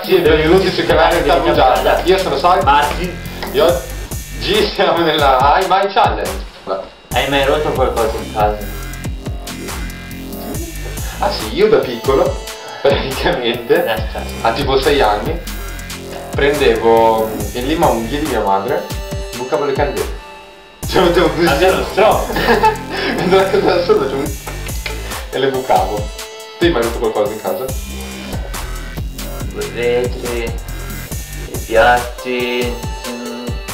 ragazzi, benvenuti sul canale Tabù Gialla. Io sono Sai. Martin. Io oggi siamo nella I My Challenge. Hai mai rotto qualcosa in casa? Ah sì, io da piccolo, praticamente, a tipo 6 anni, prendevo il limaunghie di mia madre, bucavo le candele. Cioè mettevo così. Anche lo stronzo. Vedo la casa da solo e le bucavo. Tu hai mai rotto qualcosa in casa? I vetri, i piatti,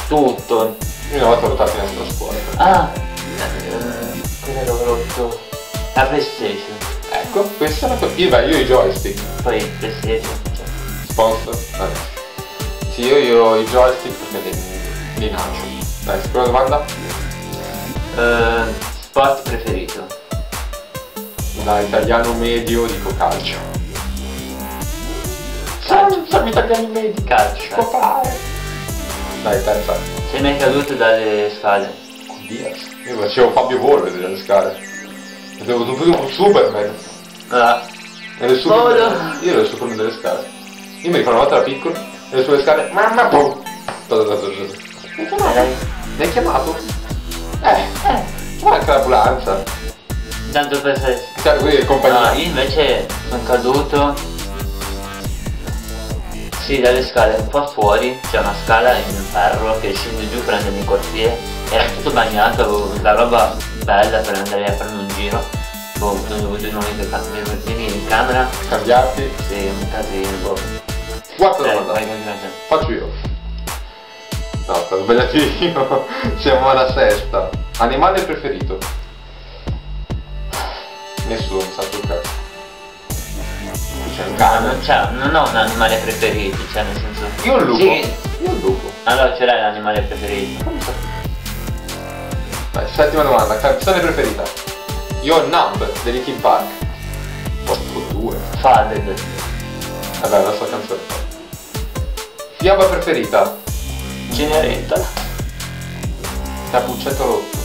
tutto. Io una volta ho rottato in altra scuola. Ah, cosa avevo rotto? La PlayStation. Ecco, questa è una cosa. Io i joystick. Poi PlayStation. Sponsor? Vabbè. Sì, io i joystick perché li lancio. Dai, seconda domanda? Sport preferito? Da italiano medio dico calcio. Siamo italiani medi. Calcio. Può fare. Dai, terza. Sei mai caduto dalle scale? Oddio. Io facevo Fabio Volo delle scale. Facevo un Superman. Ah. Ero il Superman. Io ero il Superman delle scale. Io mi ricordo una volta da piccolo, ero sulle scale. Mamma pum! Mi hai chiamato? Ma anche l'ambulanza. Tanto per essere... Cioè, qui è compagnia. No, io invece sono caduto. Sì, dalle scale un po' fuori, c'è una scala in ferro che scende giù per andare in cortile, era tutto bagnato, avevo la roba bella per andare a farmi un giro, sono dovuto di nuovo venire in camera. Cambiarti? Sì, un casino. Quarta domanda. Faccio io. No, sto sbagliato io. Siamo alla sesta. Animale preferito? Nessuno, sa sul cazzo. C'è un cane. Non ho un animale preferito, cioè nel senso... Io un lupo. Sì. Io un lupo. Allora ce l'hai l'animale preferito? Dai, settima domanda. Canzone preferita? Io ho Numb dei Linkin Park. Porco 2. Faded. Vabbè, la sua canzone. Fiaba preferita? Cenerentola. Cappuccetto rotto.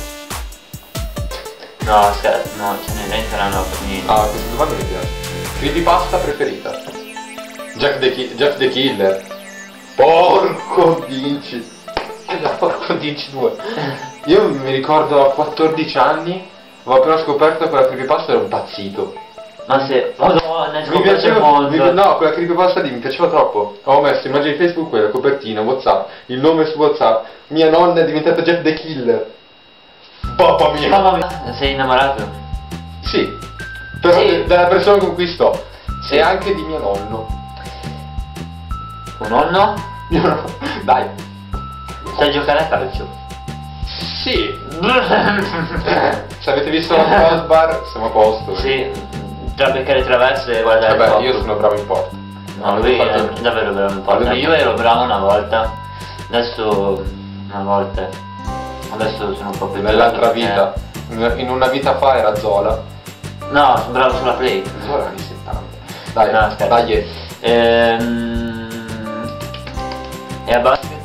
No, scherzo, no, Cenerentola no, per niente. Ah, questa domanda mi piace. Creepypasta preferita? Jeff the Killer. Porco Dinci. Porco Dinci 2. Io mi ricordo a 14 anni, avevo appena scoperto che quella creepypasta era un pazzito. Ma se... Madonna, Mi piaceva, mondo. no, quella creepypasta lì mi piaceva troppo. Ho messo immagini Facebook, quella copertina, WhatsApp, il nome su WhatsApp. Mia nonna è diventata Jeff the Killer. Papà mia. Mamma mia. Sei innamorato? Sì. Però Sì. della persona con cui sto. Sì. E anche di mio nonno. Tuo nonno? Mio nonno. Dai. Sai giocare a calcio? Sì. Se avete visto la crossbar siamo a posto. Sì, tra beccare traverse e guardare il Vabbè, gioco. io sono bravo in porta. No, lui è davvero bravo in porta. Io ero bravo una volta, adesso una volta. Adesso sono un po' più Nell'altra vita. In una vita fa era Zola. No, sono bravo sulla play. Zola anni 70. Dai, No, scherzo. dai. E a basket?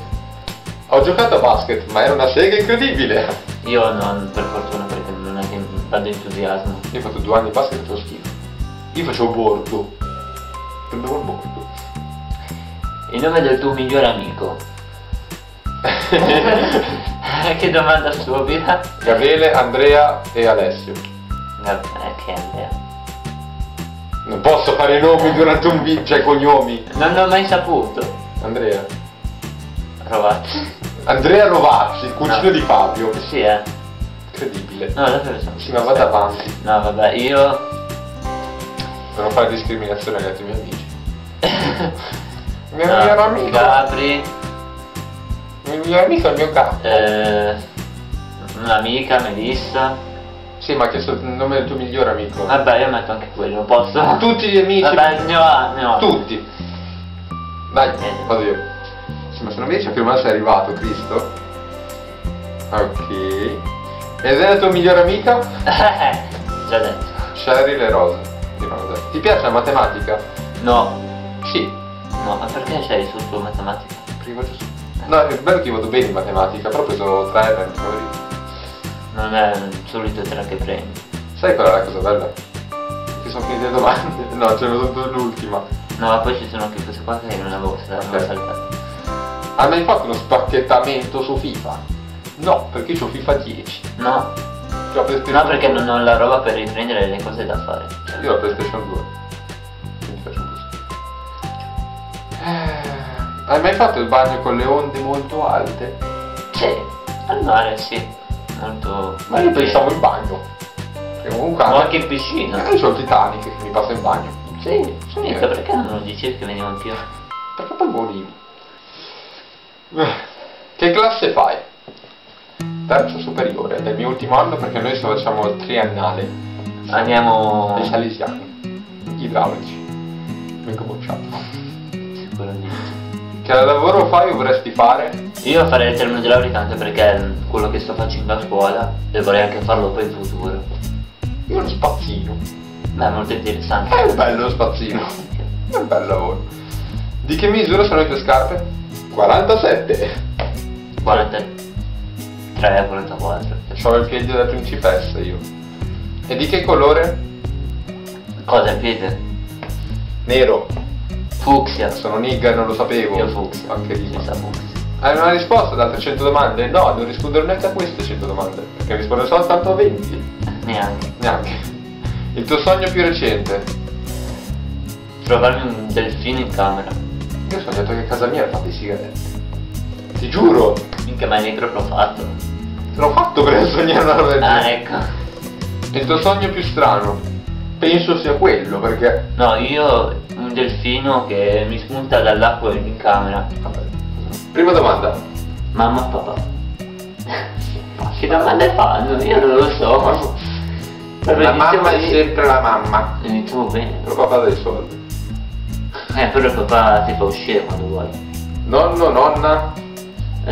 Ho giocato a basket, ma era una sega incredibile. Io non, per fortuna, perché non è che vado entusiasmo. Io ho fatto 2 anni di basket e facevo schifo. Io facevo bordo. Prendevo il bordo. Il nome del tuo migliore amico? Che domanda stupida. Gabriele, Andrea e Alessio. Che Andrea? Non posso fare nomi durante un video, cioè cognomi. Non l'ho mai saputo. Andrea. Rovazzi. Andrea Rovazzi, il cugino di Fabio. Sì, Incredibile. No, davvero sono. Sì, ma vado avanti. No, vabbè, io... Per non fare discriminazione agli altri miei amici. Mio miglior amico. Gabri. Il mio miglior amico è il mio capo. Un'amica, Melissa. Sì, ma ha chiesto il nome del tuo migliore amico. Vabbè, io metto anche quello, posso? Tutti gli amici. Vabbè, ne ho. Tutti. Dai, vado io. Sì, ma se non mi dice che ormai sei arrivato, Cristo. Ok. Ed è la tua migliore amica? Già detto. Cheryl e Rosa. Ti piace la matematica? No. Sì. No, ma perché sei sotto matematica? Prima giusto. No, è bello che io vado bene in matematica, però ho preso 3 per teoria. Non è il solito 3 che prendi. Sai qual è la cosa bella? Che sono finite le domande. No, ce ne ho l'ultima. No, ma poi ci sono anche queste qua che non avevo saltato. Hai mai fatto uno spacchettamento su FIFA? No, perché c'ho FIFA 10. No. C'ho PlayStation No, perché 2. non ho la roba per riprendere le cose da fare. Io ho la PlayStation 2. Quindi faccio così. Hai mai fatto il bagno con le onde molto alte? Sì, al mare sì. Molto. Ma io pensavo in bagno. Che comunque O anche in piscina. io c'ho il Titanic che mi passa in bagno. Sì, mica, perché non lo dicevi che veniva anch'io? Perché poi morivi. Che classe fai? Terzo superiore, è il mio ultimo anno perché noi facciamo il triennale. Andiamo. Dei salesiani. Idraulici. Vengo bocciato. Sicuramente. Che lavoro fai o vorresti fare? Io farei il termoidraulica anche perché è quello che sto facendo a scuola e vorrei anche farlo poi in futuro. Io lo spazzino. Beh, è molto interessante. È bello lo spazzino. È un bel lavoro. Di che misura sono le tue scarpe? 47. 43, 44. C'ho il piede da principessa io. E di che colore? Cosa il piede? Nero. Fucsia. Sono nigga e non lo sapevo. Io fucsia. Anche rima. Senza fucsia. Hai una risposta ad altre 100 domande? No, non rispondere neanche a queste 100 domande. Perché rispondo soltanto a 20. Neanche. Neanche. Il tuo sogno più recente? Trovarmi un delfino in camera. Io ho sognato che a casa mia fate i sigarette. Ti giuro. Minchia, ma l'hai proprio fatto. L'ho fatto per sognare una roba del Ah, genere. ecco. Il tuo sogno più strano? Penso sia quello, perché... No, io un delfino che mi spunta dall'acqua in camera. Vabbè. Prima domanda. Mamma o papà? Che domande fanno? Io non lo so. La mamma è sempre la mamma. Iniziamo bene. Però papà dà i soldi. Però il papà ti fa uscire quando vuoi. Nonno, nonna,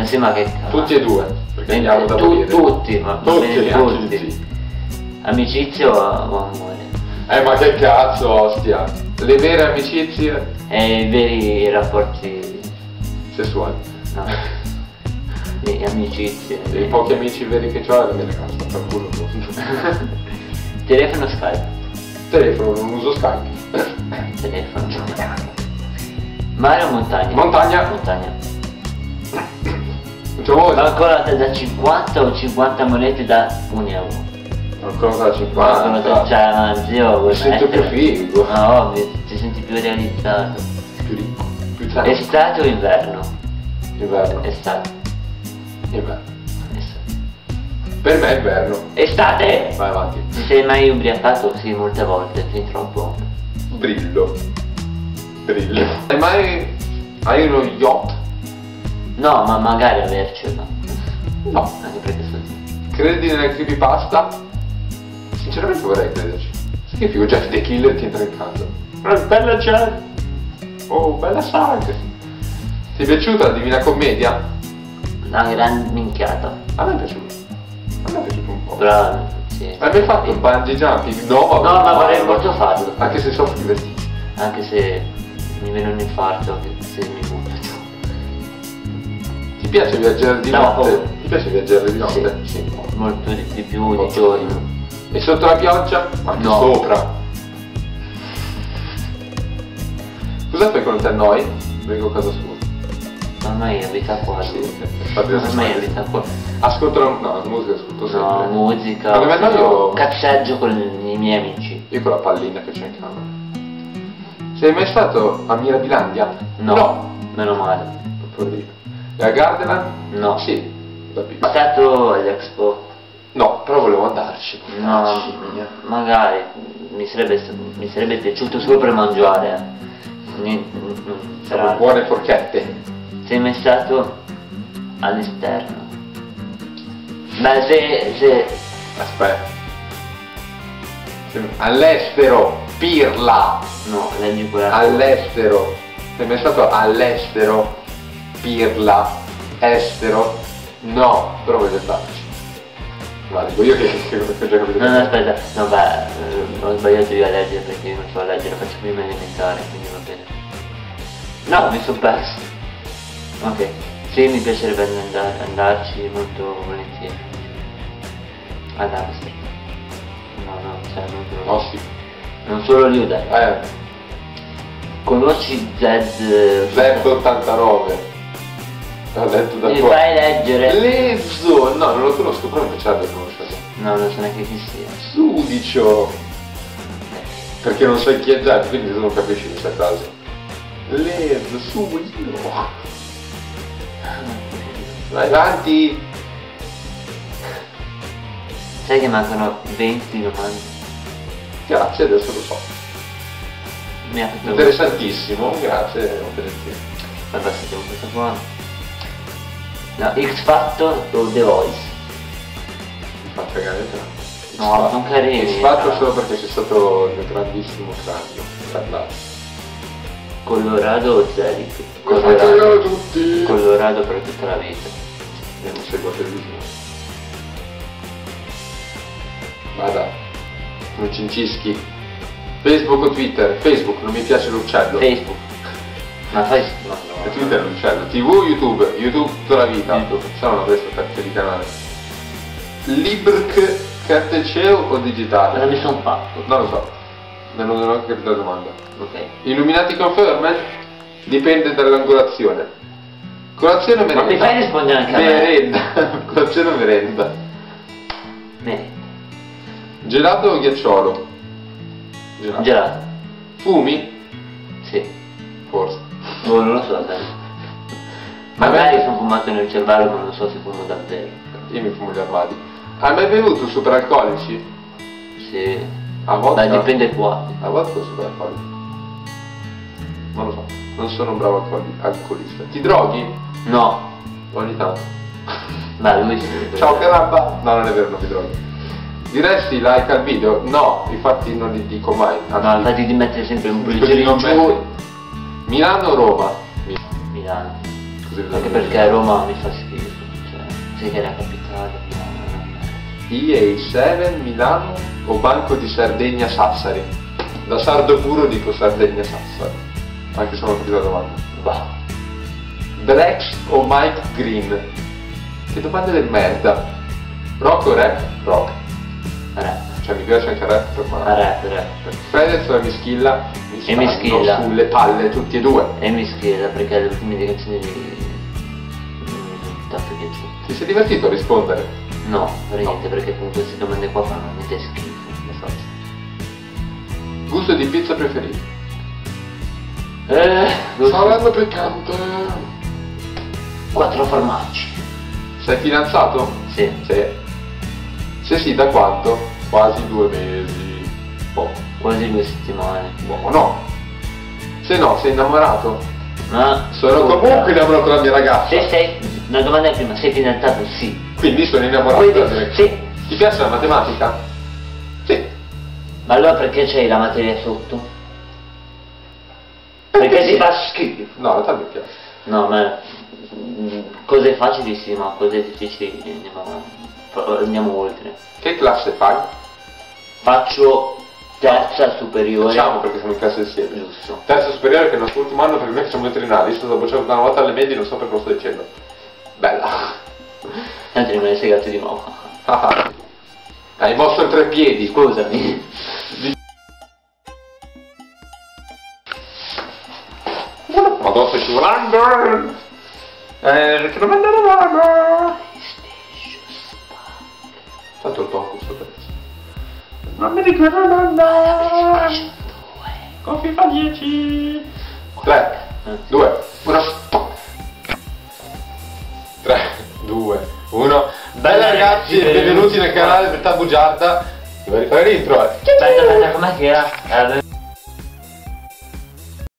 Sì, ma che cazzo. tutti e due. Perché andiamo da morire. Tutti, ma va Tutti, bene anche tutti. gli zii. Amicizia o amore? Ma che cazzo, ostia. Le vere amicizie E i veri rapporti. sessuali. No. Le amicizie. E i pochi amici veri che ho, la mia ragazza, per culo. Telefono Skype. Telefono, non uso Skype. Telefono. Mare o montagna? Montagna. Montagna. Non c'ho voglia. Ancora da 50 o 50 monete da 1 euro? Ancora da 50. Cioè, ma zio, vuoi Mi sento più mettere? figo. No, ovvio, ti senti più realizzato. Più ricco. Più tranquillo. Estate o inverno? Inverno. Estate. Inverno. Estate. Per me è inverno. Estate! Vai avanti. Ti sei mai ubriacato? Sì, molte volte, fin troppo. Brillo. Brillo. Hai uno yacht? No, ma magari avercelo. No. Anche perché sto... Credi nelle creepypasta? Sinceramente vorrei crederci. Sai che figo Jeff the Killer ti entra in casa. Bella Jeff! Oh, bella saga! Ti è piaciuta la Divina Commedia? Una gran minchiata. A me è piaciuto. A me è piaciuto un po'. Però, sì. Hai mai fatto un bungee jumping? No, No, ma vorrei molto farlo. Anche se sono divertiti. Anche se mi viene un infarto, se mi butto giù. Ti piace viaggiare di No. notte? Ti piace viaggiare di notte? Sì, molto di più di Molto giorno. E sotto la pioggia? Ma anche No. sopra. Cosa fai quando ti annoi? Vengo a casa sua. Ormai abita qua. Sì, infatti adesso Ormai sto- abita qua. Ascolto la musica, ascolto sempre. No, musica. Quando mi annoio- Cazzeggio con i miei amici. Io con la pallina che c'è in camera. Sei mai stato a Mirabilandia? No. Meno male. Proprio lì. E a Gardaland? No. Sì, da Sono piccolo. stato all'Expo. No, però volevo andarci. No, Mia. magari mi sarebbe piaciuto solo per mangiare. Sono Però buone forchette. sei mai stato all'esterno? Beh, se Aspetta. All'estero, pirla. no, leggi quella. All'estero. Sei mai stato all'estero? Pirla. Estero? No, però voglio starci. Ma dico io che ho già capito. No, no, aspetta, no, beh, ho sbagliato io a leggere perché io non so leggere, faccio prima elementare, quindi va bene. No, mi sono perso. Ok, sì, mi piacerebbe andarci molto volentieri. Ad Amsterdam. No, cioè non solo. Oh sì. Non solo lì, dai. Conosci Z... Z89. Ho detto da Mi qua. fai leggere? Lezzo! No, non lo conosco, però mi piacerebbe conoscerlo. No, non so neanche chi sia. Sudicio! Perché non sai chi è Jet, quindi tu non capisci questa frase. Lezzo, sudicio! Vai avanti! Sai che mancano 20 domande? Grazie, adesso lo so. Mi ha fatto... Interessantissimo, grazie. Vabbè, sentiamo questo qua. No, X Factor o The Voice? Mi fa cagare tanto. No, sono carini. X Factor solo perché c'è stato il grandissimo cranio. Parlato. Colorado o Zelig? Colorado tutti! Colorado per tutta la vita. Io non seguo la televisione. Vada, non cincischi. Facebook o Twitter? Facebook, non mi piace l'uccello. Facebook. Ma fai... No, E Twitter è l'uccello. TV o YouTube? YouTube tutta la vita. YouTube. Se no non avrei cazzo di canale. Librc cartaceo o digitale? Cosa mi sono fatto? Non lo so. Non ho capito la domanda. Ok. Illuminati conferme? Dipende dall'angolazione. Colazione o merenda? Ma mi fai rispondere anche a me? Merenda. Colazione o merenda? Merenda. Gelato o ghiacciolo? Gelato. Fumi? Sì. Forse. Oh, non lo so, sai. Magari sono fumato nel cervello, ma non so se fumo davvero. Io mi fumo gli armadi. Hai mai bevuto superalcolici? Sì. A volte. Beh, dipende qua. A volte superalcolici. Non lo so. Non sono un bravo alcolista. Ti droghi? No. Ogni tanto. Beh, lui sì. Ciao caramba! No, non è vero, non mi droghi. Diresti like al video? No, infatti non li dico mai. No, infatti di mettere sempre un Dico di pollice non giù. mettere. Milano o Roma? Milano. Così Anche perché Roma mi fa schifo. Cioè, sai che è la capitale, Milano. EA7 Milano o Banco di Sardegna Sassari? Da sardo puro dico Sardegna Sassari. Anche se non ho capito la domanda. Bah. Drex o Mike Green? Che domande del merda. Rock o rap? Rock. Rap. Cioè mi piace anche rap, ma... Rap. Fedez o Mischilla? Mi E Mischilla. stanno sulle palle tutti e due. E mi schieda perché le ultime canzoni di... tanto piaciute. Ti sei divertito a rispondere? No, per niente, perché con queste domande qua fanno veramente schifo. Gusto di pizza preferito? Saranno piccante. 4 formaggi. Sei fidanzato? Sì. Sì. Se sì, da quanto? Quasi 2 mesi. Oh, Quasi 2 settimane. no. Se no, sei innamorato? Ma... Sono comunque innamorato con la mia ragazza. Se sei... La domanda è prima, sei fidanzato? Sì. Quindi sono innamorato Quindi, della mia ragazza. sì. Ti piace la matematica? Sì. Ma allora perché c'hai la materia sotto? Perché si fa schifo. No, in realtà mi piace. No, ma... cose facili sì, ma cose difficili andiamo oltre. Che classe fai? Faccio terza superiore. Facciamo perché siamo in classe insieme. Giusto. Terza superiore che è il nostro ultimo anno perché noi facciamo veterinari. Io sono stato bocciato da una volta alle medie, non so perché lo sto dicendo. Bella. Tanto rimane segato di nuovo. Hai mosso il 3 piedi. Scusami. Madonna, stai scivolando! Che domanda eravamo? Tanto il tocco sto pezzo. Non mi ricordo la domanda! Con FIFA 10! 3, 2, 1. 3, 2, 1. Bella ragazzi e benvenuti nel canale del Bugiarda. Devo rifare l'intro, Aspetta, com'è che era?